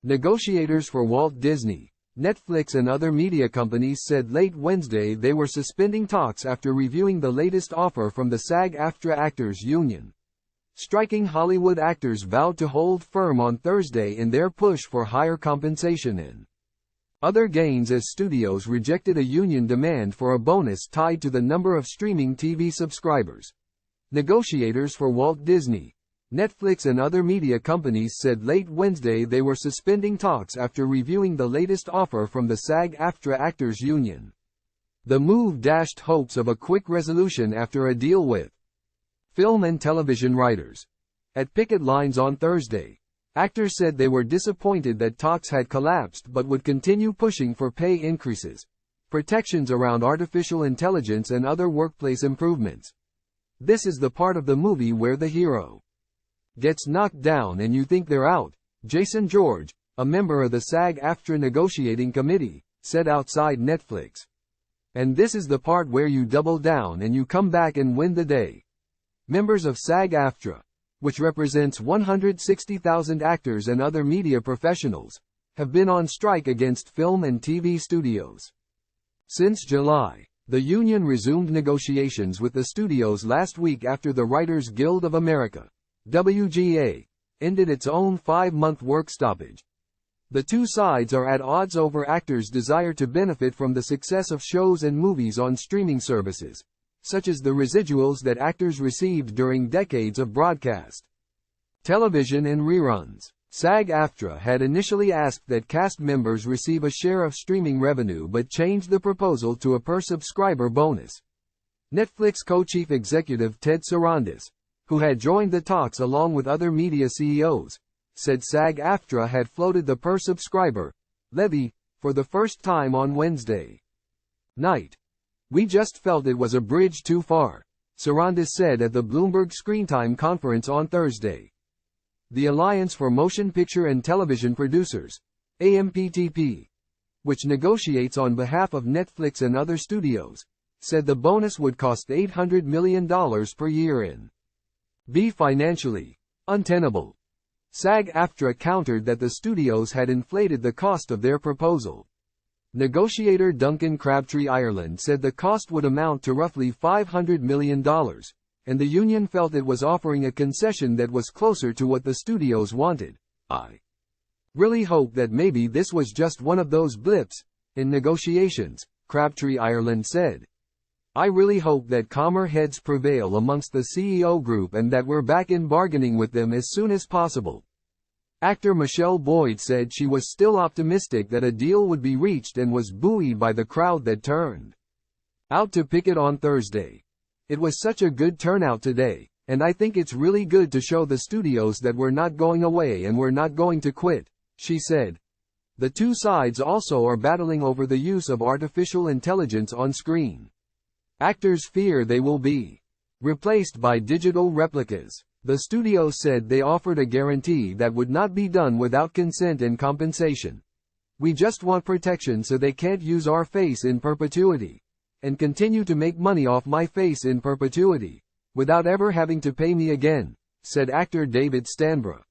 Negotiators for Walt Disney, Netflix and other media companies said late Wednesday they were suspending talks after reviewing the latest offer from the SAG-AFTRA Actors Union. Striking Hollywood actors vowed to hold firm on Thursday in their push for higher compensation and other gains as studios rejected a union demand for a bonus tied to the number of streaming TV subscribers. Negotiators for Walt Disney, Netflix and other media companies said late Wednesday they were suspending talks after reviewing the latest offer from the SAG-AFTRA Actors Union. The move dashed hopes of a quick resolution after a deal with film and television writers. At picket lines on Thursday, actors said they were disappointed that talks had collapsed but would continue pushing for pay increases, protections around artificial intelligence and other workplace improvements. This is the part of the movie where the hero gets knocked down and you think they're out, Jason George, a member of the SAG-AFTRA negotiating committee, said outside Netflix. And this is the part where you double down and you come back and win the day. Members of SAG-AFTRA, which represents 160,000 actors and other media professionals, have been on strike against film and TV studios since July. The union resumed negotiations with the studios last week after the Writers Guild of America, WGA, ended its own 5-month work stoppage. The two sides are at odds over actors' desire to benefit from the success of shows and movies on streaming services, such as the residuals that actors received during decades of broadcast television and reruns. SAG-AFTRA had initially asked that cast members receive a share of streaming revenue but changed the proposal to a per-subscriber bonus. Netflix co-chief executive Ted Sarandos, who had joined the talks along with other media CEOs, said SAG-AFTRA had floated the per-subscriber levy for the first time on Wednesday night. "We just felt it was a bridge too far," Sarandos said at the Bloomberg Screentime conference on Thursday. The Alliance for Motion Picture and Television Producers, AMPTP, which negotiates on behalf of Netflix and other studios, said the bonus would cost $800 million per year and be financially untenable. SAG-AFTRA countered that the studios had inflated the cost of their proposal. Negotiator Duncan Crabtree Ireland said the cost would amount to roughly $500 million, and the union felt it was offering a concession that was closer to what the studios wanted. "I really hope that maybe this was just one of those blips in negotiations," Crabtree Ireland said. "I really hope that calmer heads prevail amongst the CEO group and that we're back in bargaining with them as soon as possible." Actor Michelle Boyd said she was still optimistic that a deal would be reached and was buoyed by the crowd that turned out to picket on Thursday. "It was such a good turnout today, and I think it's really good to show the studios that we're not going away and we're not going to quit," she said. The two sides also are battling over the use of artificial intelligence on screen. Actors fear they will be replaced by digital replicas. The studio said they offered a guarantee that would not be done without consent and compensation. "We just want protection so they can't use our face in perpetuity and continue to make money off my face in perpetuity without ever having to pay me again," said actor David Stanborough.